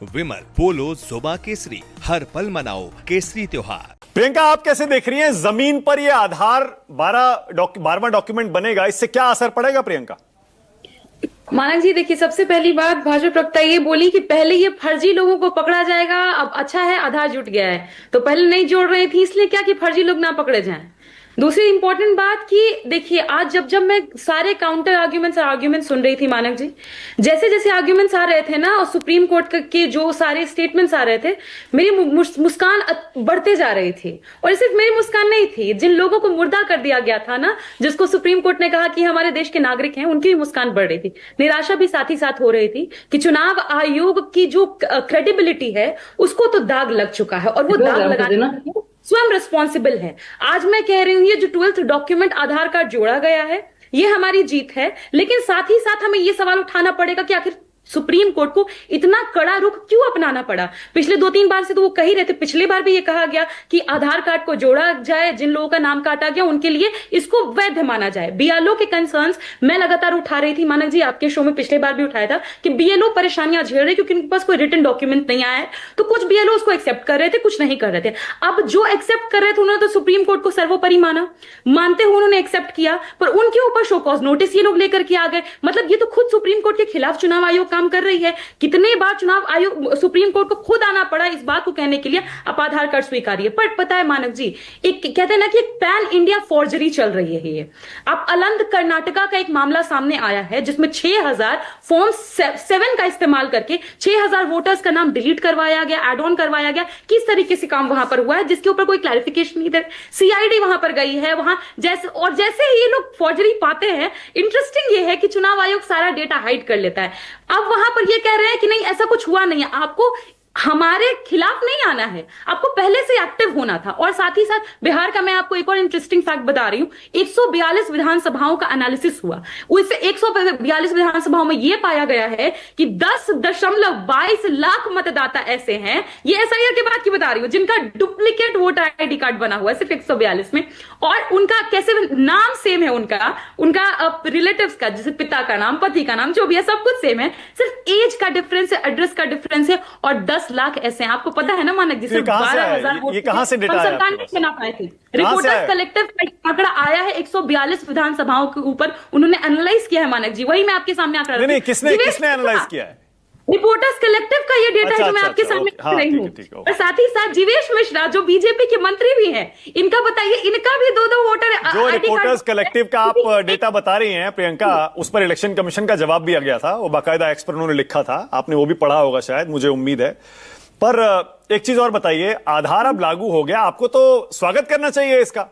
विमल, पोलो, जोबा केसरी, हर पल मनाओ केसरी त्योहार। प्रियंका, आप कैसे देख रही हैं जमीन पर ये आधार 12वां डॉक्यूमेंट बनेगा, इससे क्या असर पड़ेगा प्रियंका? मानक जी देखिए, सबसे पहली बात भाजपा प्रवक्ता ये बोली कि पहले ये फर्जी लोगों को पकड़ा जाएगा, अब अच्छा है आधार जुट गया है, तो पहले नहीं जोड़ रही थी इसलिए क्या कि फर्जी लोग ना पकड़े जाएं। दूसरी इंपॉर्टेंट बात कि देखिए, आज जब मैं सारे काउंटर आर्ग्यूमेंट सुन रही थी मानक जी, जैसे जैसे आर्ग्यूमेंट्स आ रहे थे ना और सुप्रीम कोर्ट के जो सारे स्टेटमेंट्स आ रहे थे, मेरी मुस्कान बढ़ते जा रही थी। और सिर्फ मेरी मुस्कान नहीं थी, जिन लोगों को मुर्दा कर दिया गया था ना, जिसको सुप्रीम कोर्ट ने कहा कि हमारे देश के नागरिक हैं, उनकी भी मुस्कान बढ़ रही थी। निराशा भी साथ ही साथ हो रही थी कि चुनाव आयोग की जो क्रेडिबिलिटी है उसको तो दाग लग चुका है, और वो दाग लगाने स्वयं रिस्पॉन्सिबल है। आज मैं कह रही हूं, ये जो 12th डॉक्यूमेंट आधार कार्ड जोड़ा गया है, ये हमारी जीत है, लेकिन साथ ही साथ हमें ये सवाल उठाना पड़ेगा कि आखिर सुप्रीम कोर्ट को इतना कड़ा रुख क्यों अपनाना पड़ा। पिछले 2-3 बार से तो वो कह ही रहे थे, पिछले बार भी ये कहा गया कि आधार कार्ड को जोड़ा जाए, जिन लोगों का नाम काटा गया उनके लिए इसको वैध माना जाए। बीएलओ के कंसर्न्स मैं लगातार उठा रही थी मानक जी, आपके शो में पिछले बार भी उठाया था कि बीएलओ परेशानियां झेल रहे क्योंकि उनके पास कोई रिटन डॉक्यूमेंट नहीं आया है, तो कुछ बीएलओ उसको एक्सेप्ट कर रहे थे, कुछ नहीं कर रहे थे। अब जो एक्सेप्ट कर रहे थे उन्होंने तो सुप्रीम कोर्ट को सर्वोपरि मानते हुए उन्होंने एक्सेप्ट किया, पर उनके ऊपर शो कॉज नोटिस ये लोग लेकर के आ गए। मतलब ये तो खुद सुप्रीम कोर्ट के खिलाफ चुनाव आयोग काम कर रही है। कितने बार चुनाव आयोग सुप्रीम कोर्ट को खुद आना पड़ा इस बात को कहने के लिए आप आधार कार्ड स्वीकारिए। पर पता है मानक जी, एक कहते हैं ना कि एक पैन इंडिया फॉर्जरी चल रही है ये। अब अलंद कर्नाटका का एक मामला सामने आया है जिसमें 6000 फॉर्म 7 का इस्तेमाल करके 6000 वोटर्स का नाम डिलीट करवाया गया, एड ऑन करवाया गया। किस तरीके से काम वहां पर हुआ है जिसके ऊपर कोई क्लैरिफिकेशन नहीं दे। सीआईडी वहां पर गई है, वहां जैसे ही ये लोग फॉर्जरी पाते हैं, इंटरेस्टिंग ये है कि चुनाव आयोग सारा डेटा हाइड कर लेता है। अब वहां पर ये कह रहे हैं कि नहीं ऐसा कुछ हुआ नहीं है, आपको हमारे खिलाफ नहीं आना है, आपको पहले से एक्टिव होना था। और साथ ही साथ बिहार का मैं आपको एक और इंटरेस्टिंग फैक्ट बता रही हूं, 142 विधानसभाओं का एनालिसिस हुआ, उस 142 विधानसभाओं में यह पाया गया है कि 10.22 लाख मतदाता ऐसे हैं, ये एसआईआर के बाद की बता रही हूं, जिनका डुप्लीकेट वोटर आईडी कार्ड बना हुआ है सिर्फ 142 में। और उनका कैसे नाम सेम है, उनका रिलेटिव्स का, जैसे पिता का नाम, पति का नाम, जो भी है सब कुछ सेम है, सिर्फ एज का डिफरेंस है, एड्रेस का डिफरेंस है, और 10 लाख ऐसे हैं। आपको पता है ना मानक जी, सिर्फ 12,000 ये कहां से डेटा आया? सरकार नहीं बना पाए थे। रिपोर्टर्स कलेक्टिव का आंकड़ा आया है 142 विधानसभाओं के ऊपर, उन्होंने एनालाइज किया है मानक जी, वही मैं आपके सामने आंकड़ा। नहीं, किसने एनालाइज किया है? रिपोर्टर्स कलेक्टिव का ये डेटा है जो मैं आपके सामने रख रही हूँ। और साथ ही साथ जीवेश मिश्रा जो बीजेपी के मंत्री भी हैं, इनका बताइए, इनका भी 2 वोटर जो रिपोर्टर्स कलेक्टिव का आप डेटा बता रही हैं प्रियंका, उस पर इलेक्शन कमीशन का जवाब भी आ गया था, वो बाकायदा एक्सपर्ट उन्होंने लिखा था, आपने वो भी पढ़ा होगा शायद, मुझे उम्मीद है। पर एक चीज और बताइए, आधार अब लागू हो गया, आपको तो स्वागत करना चाहिए इसका।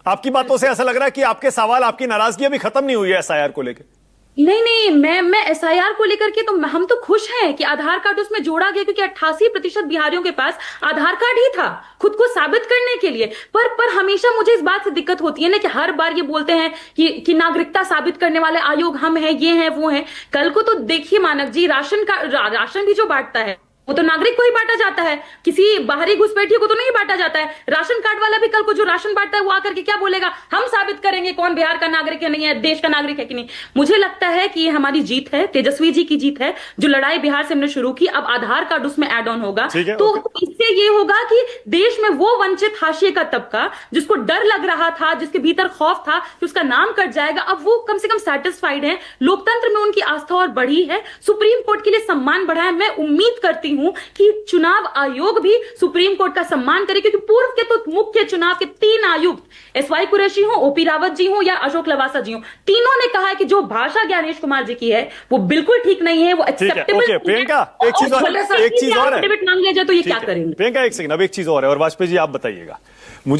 आपकी बातों से ऐसा लग रहा है कि आपके सवाल, आपकी नाराजगी अभी खत्म नहीं हुई है एसआईआर को लेकर। नहीं, मैं एसआईआर को लेकर के तो हम तो खुश हैं कि आधार कार्ड उसमें जोड़ा गया, क्योंकि 88% बिहारियों के पास आधार कार्ड ही था खुद को साबित करने के लिए। पर हमेशा मुझे इस बात से दिक्कत होती है ना कि हर बार ये बोलते हैं कि नागरिकता साबित करने वाले आयोग हम हैं, ये हैं, वो हैं। कल को तो देखिए मानक जी, राशन भी जो बांटता है वो तो नागरिक को ही बांटा जाता है, किसी बाहरी घुसपैठियों को तो नहीं बांटा जाता है। राशन कार्ड वाला भी कल को जो राशन बांटता है वो आकर के क्या बोलेगा, हम साबित करेंगे कौन बिहार का नागरिक है, नहीं है, देश का नागरिक है कि नहीं। मुझे लगता है कि ये हमारी जीत है, तेजस्वी जी की जीत है, जो लड़ाई बिहार से हमने शुरू की, अब आधार कार्ड उसमें एड ऑन होगा, तो इससे ये होगा कि देश में वो वंचित हाशिए का तबका जिसको डर लग रहा था, जिसके भीतर खौफ था कि उसका नाम कट जाएगा, अब वो कम से कम सेटिस्फाइड है। लोकतंत्र में उनकी आस्था और बढ़ी है, सुप्रीम कोर्ट के लिए सम्मान बढ़ा है। मैं उम्मीद करती हूं कि चुनाव आयोग भी सुप्रीम कोर्ट का सम्मान करे, क्योंकि पूर्व के तो मुख्य चुनाव के 3 आयुक्त एसवाई कुरैशी हो, ओपी रावत जी हो या अशोक लवासा जी हो, तीनों ने कहा है कि जो भाषा ज्ञानेश कुमार जी की है वो बिल्कुल ठीक नहीं है, वो एक्सेप्टेबल। प्रियंका, एक चीज और है, मांग लिया जाए तो ये क्या करेंगे? प्रियंका एक सेकंड, अब एक चीज और है, और वाजपेयी जी आप बताइएगा।